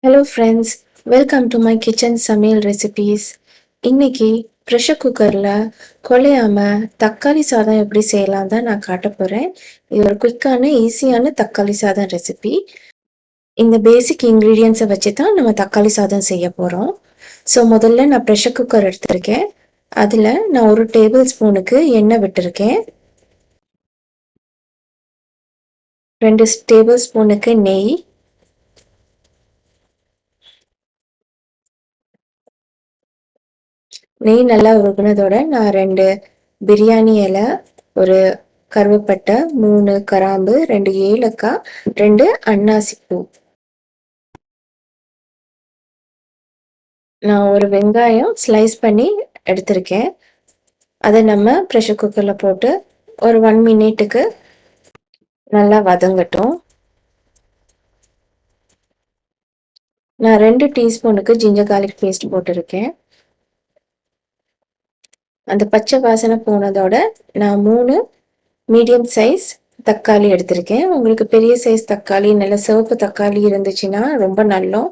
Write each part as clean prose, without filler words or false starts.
Hello friends, welcome to my kitchen சமையல் recipes. இன்னைக்கு pressure குக்கரில் குழையாம தக்காளி சாதம் எப்படி செய்யலாம் தான் நான் காட்ட போகிறேன். இது ஒரு குயிக்கான ஈஸியான தக்காளி சாதம் ரெசிபி. இந்த பேசிக் இன்க்ரீடியன்ஸை வச்சு தான் நம்ம தக்காளி சாதம் செய்ய போகிறோம். ஸோ முதல்ல நான் ப்ரெஷர் குக்கர் எடுத்திருக்கேன். அதில் நான் 1 டேபிள் ஸ்பூனுக்கு எண்ணெய் விட்டுருக்கேன். 2 டேபிள் ஸ்பூனுக்கு நெய், நெய் நல்லா உருகுனதோட நான் 2 பிரியாணி இலை, ஒரு கருவேப்பட்டை, 3 கிராம்பு, 2 ஏலக்காய், 2 அன்னாசி பூ, நான் ஒரு வெங்காயம் ஸ்லைஸ் பண்ணி எடுத்திருக்கேன். அதை நம்ம ப்ரெஷர் குக்கரில் போட்டு ஒரு 1 மினிட்டுக்கு நல்லா வதங்கட்டும். நான் 2 டீஸ்பூனுக்கு ஜிஞ்சர் கார்லிக் பேஸ்ட் போட்டிருக்கேன். அந்த பச்சை வாசனை போனதோட நான் 3 மீடியம் சைஸ் தக்காளி எடுத்திருக்கேன். உங்களுக்கு பெரிய சைஸ் தக்காளி, நல்ல சிவப்பு தக்காளி இருந்துச்சுன்னா ரொம்ப நல்லோம்.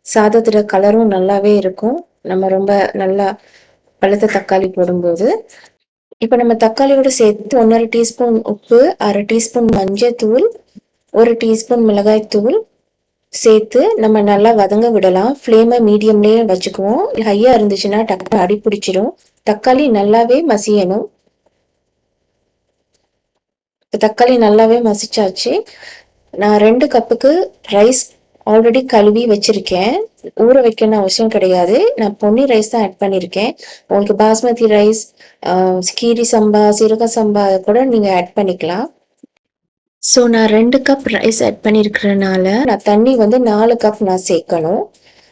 சாதத்தோட கலரும் நல்லாவே இருக்கும், நம்ம ரொம்ப நல்லா பழுத்த தக்காளி போடும்போது. இப்போ நம்ம தக்காளியோட சேர்த்து 1.5 டீஸ்பூன் உப்பு, 1/2 டீஸ்பூன் மஞ்சள், 1 டீஸ்பூன் மிளகாய் தூள் சேர்த்து நம்ம நல்லா வதங்க விடலாம். ஃப்ளேமை மீடியம்லேயே வச்சுக்குவோம். ஹையாக இருந்துச்சுன்னா டக்கு அடி பிடிச்சிடும். தக்காளி நல்லாவே மசியணும். தக்காளி நல்லாவே மசிச்சாச்சு. நான் 2 கப்புக்கு ரைஸ் ஆல்ரெடி கழுவி வச்சிருக்கேன். ஊற வைக்கணும்னு அவசியம் கிடையாது. நான் பொன்னி ரைஸ் தான் ஆட் பண்ணியிருக்கேன். உங்களுக்கு பாஸ்மதி ரைஸ், கீரி சம்பா, சீரக சம்பா கூட நீங்கள் ஆட் பண்ணிக்கலாம். ஸோ நான் 2 கப் ரைஸ் ஆட் பண்ணியிருக்கிறனால நான் தண்ணி வந்து 4 கப் நான் சேர்க்கணும்.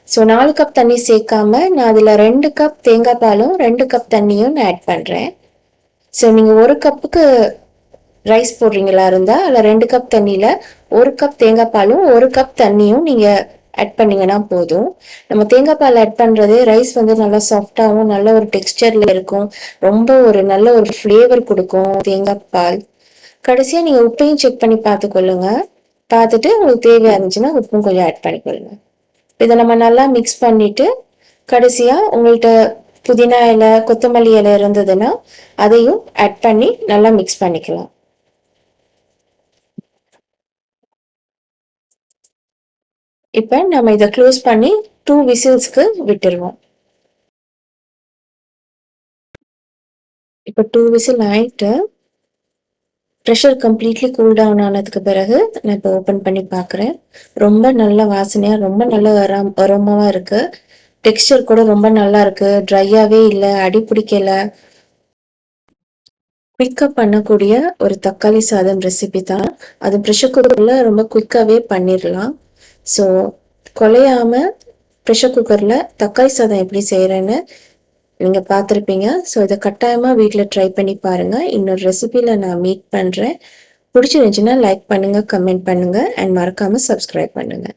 ஸோ 4 கப் தண்ணி சேர்க்காம நான் அதில் 2 கப் தேங்காய் பாலும் 2 கப் தண்ணியும் நான் ஆட் பண்ணுறேன். ஸோ நீங்கள் 1 கப்புக்கு ரைஸ் போடுறீங்களா இருந்தால் அதில் 2 கப் தண்ணியில் 1 கப் தேங்காய் பாலும் 1 கப் தண்ணியும் நீங்கள் ஆட் பண்ணிங்கன்னா போதும். நம்ம தேங்காய் பால் ஆட் பண்ணுறது ரைஸ் வந்து நல்லா சாஃப்டாகவும் நல்ல ஒரு டெக்ஸ்டரில் இருக்கும். ரொம்ப ஒரு நல்ல ஒரு ஃப்ளேவர் கொடுக்கும் தேங்காய் பால். கடைசியாக நீங்கள் உப்பையும் செக் பண்ணி பார்த்துக்கொள்ளுங்க. பார்த்துட்டு உங்களுக்கு தேவையாக இருந்துச்சுன்னா உப்பும் கொஞ்சம் ஆட் பண்ணிக்கொள்ளுங்க. இதை நம்ம நல்லா மிக்ஸ் பண்ணிவிட்டு கடைசியாக உங்கள்கிட்ட புதினா இலை, கொத்தமல்லி இலை இருந்ததுன்னா அதையும் ஆட் பண்ணி நல்லா மிக்ஸ் பண்ணிக்கலாம். இப்போ நம்ம இதை க்ளோஸ் பண்ணி 2 விசில்ஸ்க்கு விட்டுருவோம். இப்போ 2 விசில் ஆயிட்டு ப்ரெஷர் கம்ப்ளீட்லி கூல் டவுன் ஆனதுக்கு பிறகு நான் இப்போ ஓப்பன் பண்ணி பார்க்குறேன். ரொம்ப நல்ல வாசனையாக, ரொம்ப நல்ல அரோமாவாக இருக்குது. டெக்ஸ்டர் கூட ரொம்ப நல்லா இருக்குது. ட்ரையாகவே இல்லை, அடி பிடிக்கலை. குயிக்காக பண்ணக்கூடிய ஒரு தக்காளி சாதம் ரெசிபி தான். அது ப்ரெஷர் குக்கரில் ரொம்ப குயிக்காகவே பண்ணிடலாம். ஸோ குலையாமல் ப்ரெஷர் குக்கரில் தக்காளி சாதம் எப்படி செய்கிறேன்னு நீங்கள் பார்த்துருப்பீங்க. ஸோ இதை கட்டாயமாக வீட்டில் ட்ரை பண்ணி பாருங்கள். இன்னொரு ரெசிபியில் நான் மீட் பண்ணுறேன். பிடிச்சிருந்துச்சுன்னா லைக் பண்ணுங்கள், கமெண்ட் பண்ணுங்கள் அண்ட் மறக்காமல் சப்ஸ்கிரைப் பண்ணுங்கள்.